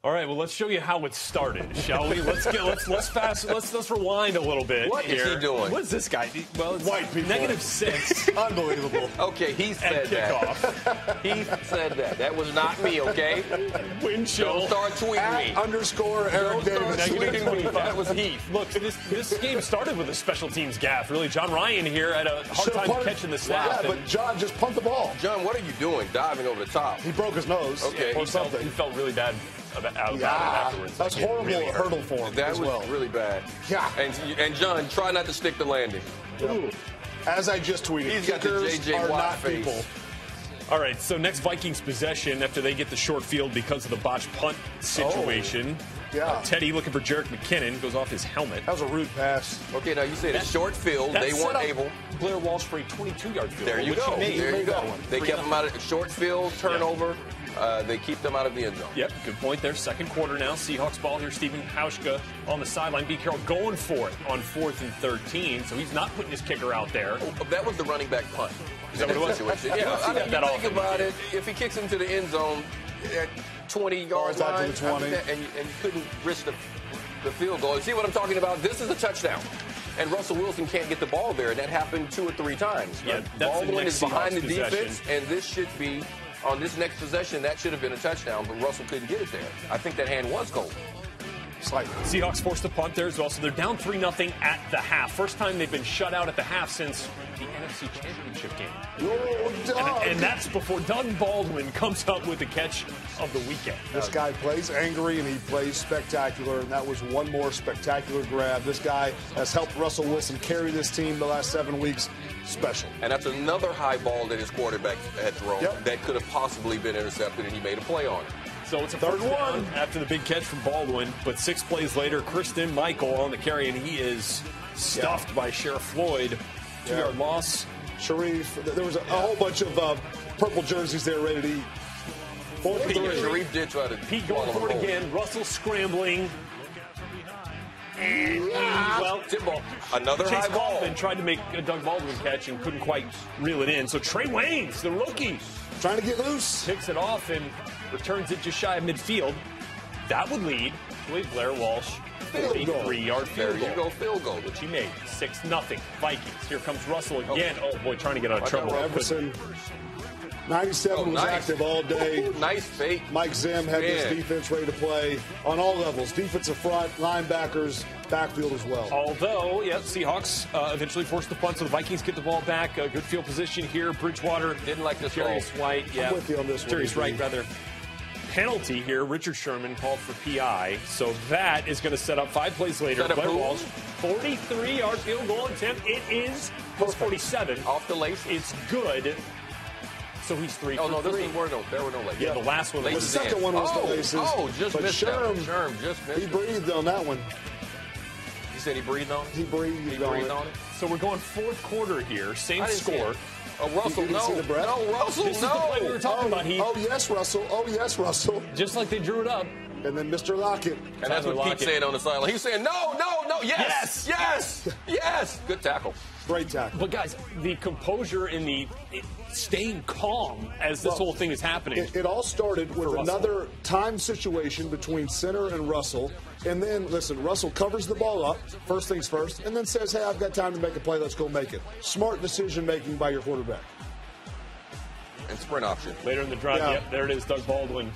All right, well, let's show you how it started, shall we? Let's rewind a little bit. What here. is he doing? What's this guy? Well, it's White people. -6. Unbelievable. Okay, he said that. He said that. That was not me, okay? Wind chill. Don't start tweeting me. _Eric Davis. Tweeting me. That was Heath. Look, this game started with a special teams gaffe. Really, John Ryan here had a hard time catching the snap. Yeah, but John just pumped the ball. John, what are you doing? Diving over the top. He broke his nose or something. He felt really bad about it afterwards. That's horrible really hurdle for him That as was well. really bad. Yeah. And John, try not to stick the landing. Ooh. As I just tweeted, He's got the kickers J.J. are Watt not face. people. All right, so next Vikings possession after they get the short field because of the botched punt situation. Yeah. Teddy looking for Jerick McKinnon, goes off his helmet. That was a rude pass. Okay, now you said a short field. They weren't able. Blair Walsh for a 22-yard field. There you which go. he made. There you go. one. They kept them out of short field, turnover. They keep them out of the end zone. Yep, good point there. Second quarter now. Seahawks ball here. Stephen Hauschka on the sideline. B. Carroll going for it on 4th and 13. So he's not putting his kicker out there. Oh, that was the running back punt. Is that what it was? Situation. Yeah, I mean, that you often. think about it. If he kicks him to the end zone at 20-yard Ball's out to line, the 20. and you couldn't risk the field goal. You see what I'm talking about? This is a touchdown. And Russell Wilson can't get the ball there, and that happened 2 or 3 times. Yeah, that's the Baldwin next is behind the Seahawks defense, possession. and this should be, on this next possession, that should have been a touchdown, but Russell couldn't get it there. I think that hand was cold. Slightly. Seahawks forced a punt there as well, so they're down 3-0 at the half. First time they've been shut out at the half since the NFC Championship game. Whoa, Doug. And that's before Doug Baldwin comes up with the catch of the weekend. This guy plays angry and he plays spectacular, and that was one more spectacular grab. This guy has helped Russell Wilson carry this team the last 7 weeks. Special. And that's another high ball that his quarterback had thrown that could have possibly been intercepted, and he made a play on it. So it's a third one after the big catch from Baldwin, but 6 plays later, Kristen Michael on the carry, and he is stuffed by Sheriff Floyd. 2-yard loss. Sharif, there was a whole bunch of purple jerseys there ready to eat. 4-3. Sharif did try to Pete going for it again. Russell scrambling. And, well, tip ball. Another Chase high ball. Kaufman tried to make a Doug Baldwin catch and couldn't quite reel it in. So Trey Waynes, the rookie, Trying to get loose. picks it off and returns it just shy of midfield. That would lead, I believe, Blair Walsh, 43-yard field There you go, field goal. which he made. 6-0 Vikings. Here comes Russell again. Oh, boy, trying to get out of trouble. Everson, 97 was active all day. Nice fake. Mike Zim had this Man. defense ready to play on all levels. Defensive front, linebackers, backfield as well. Although, Seahawks eventually forced the punt, so the Vikings get the ball back. Good field position here. Bridgewater. Didn't like this Jarius White. I'm with you on this one, Jarius Wright, rather. Penalty here. Richard Sherman called for PI. So that is going to set up 5 plays later. Set up Blair who? Walsh, 43-yard field goal attempt. It is 47. Off the lace. It's good. So he's 3 Oh, for no, 3. there were no laces. Yeah, the last one The was second one was the laces. Oh, just but missed that. Sherm, Sherm just missed he it. breathed on that one. You said he breathed on it? He breathed, He breathed on it? So we're going 4th quarter here. Same I didn't see score. it. Oh, Russell, You didn't see no. the breath? No, Russell, This is the play we were talking about, Heath. Oh, yes, Russell. Oh, yes, Russell. Just like they drew it up. And then Mr. Lockett. And that's what Tyler Pete said on the sideline. He was saying, no, yes, yes. Good tackle. Great tackle. But guys, the composure and the staying calm as this whole thing is happening. It all started with Russell. another time situation between center and Russell. And then, listen, Russell covers the ball up, first things first, and then says, hey, I've got time to make a play. Let's go make it. Smart decision-making by your quarterback. And sprint option. Later in the drive, Yeah. yep, there it is, Doug Baldwin.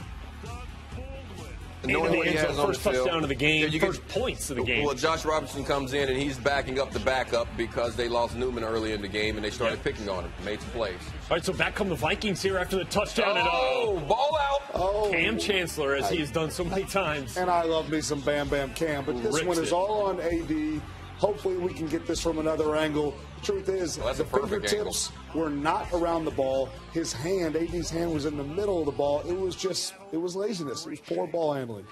Knowing what he has on First the field. touchdown of the game, Yeah, first points of the game. Well, Josh Robinson comes in, and he's backing up the backup because they lost Newman early in the game, and they started picking on him, made some plays. All right, so back come the Vikings here after the touchdown. Oh, ball out. Oh, Cam Chancellor, as he has done so many times. and I love me some Bam Bam Cam, but this Rips one is it. all on AD. Hopefully we can get this from another angle. The truth is, Well, that's the a perfect fingertips were not around the ball. His hand, AD's hand, was in the middle of the ball. It was laziness. It was poor ball handling.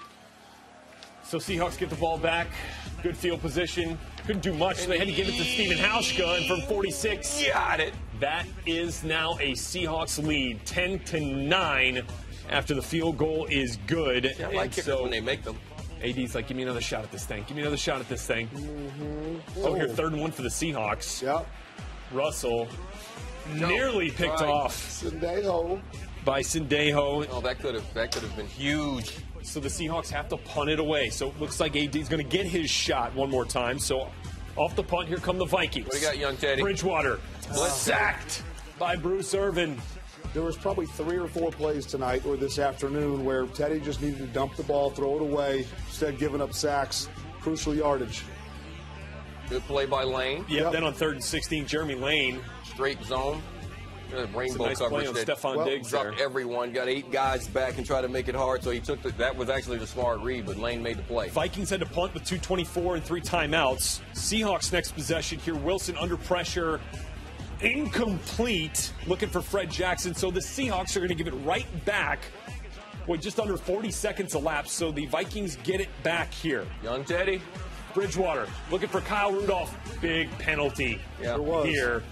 So Seahawks get the ball back. Good field position. Couldn't do much, so they had to give it to Stephen Hauschka, and from 46, Got it. that is now a Seahawks lead, 10-9, after the field goal is good. Yeah, I like And kickers when they make them. AD's like, give me another shot at this thing. Give me another shot at this thing. So here, 3rd and 1 for the Seahawks. Yep. Russell nearly picked Right. off Sendejo. by Sendejo. Oh, that could have been huge. So the Seahawks have to punt it away. So it looks like AD's going to get his shot one more time. So off the punt, here come the Vikings. What do you got, young Teddy? Bridgewater sacked by Bruce Irvin. There was probably 3 or 4 plays tonight or this afternoon where Teddy just needed to dump the ball, throw it away, instead of giving up sacks, crucial yardage. Good play by Lane. Yep. Then on 3rd and 16, Jeremy Lane. Straight zone. Rainbow nice coverage. play on Stephon Diggs dropped there. everyone. Got 8 guys back and tried to make it hard. So he took that was actually the smart read, but Lane made the play. Vikings had to punt with 2:24 and 3 timeouts. Seahawks next possession here. Wilson under pressure. Incomplete. Looking for Fred Jackson. So the Seahawks are going to give it right back with just under 40 seconds elapsed. So the Vikings get it back here. Young Teddy. Bridgewater looking for Kyle Rudolph. Big penalty here.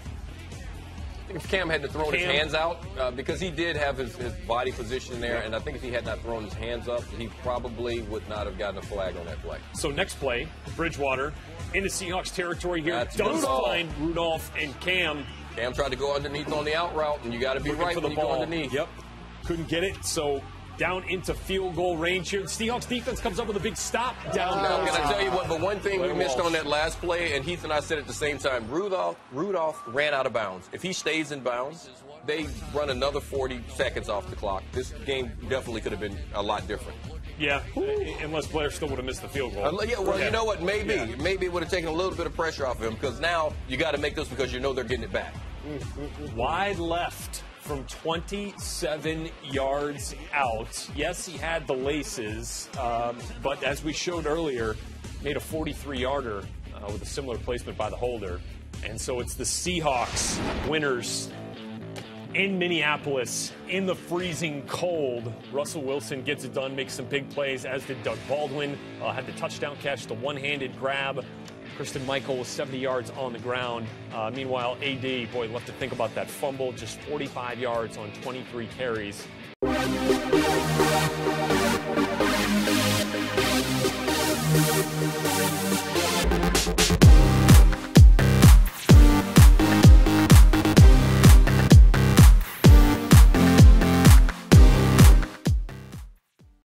I think if Cam hadn't thrown his hands out, because he did have his body position there, and I think if he had not thrown his hands up, he probably would not have gotten a flag on that play. So next play, Bridgewater into Seahawks territory here. That's Does Rudolph. find Rudolph and Cam. Cam tried to go underneath on the out route, and you got to be right for the when you ball. go underneath. Yep. Couldn't get it, so down into field goal range here. The Seahawks defense comes up with a big stop down Now, there. can I tell you what? But one thing we missed Walsh. on that last play, and Heath and I said at the same time, Rudolph ran out of bounds. If he stays in bounds, they run another 40 seconds off the clock. This game definitely could have been a lot different. Yeah, unless Blair still would have missed the field goal. You know what? Maybe it would have taken a little bit of pressure off him, because now you got to make this because you know they're getting it back. Wide left from 27 yards out. Yes, he had the laces, but as we showed earlier, made a 43-yarder with a similar placement by the holder. And so it's the Seahawks winners in Minneapolis in the freezing cold. Russell Wilson gets it done, makes some big plays, as did Doug Baldwin. Had the touchdown catch, the one-handed grab. Christian Michael was 70 yards on the ground. Meanwhile, AD, boy, left to think about that fumble, just 45 yards on 23 carries.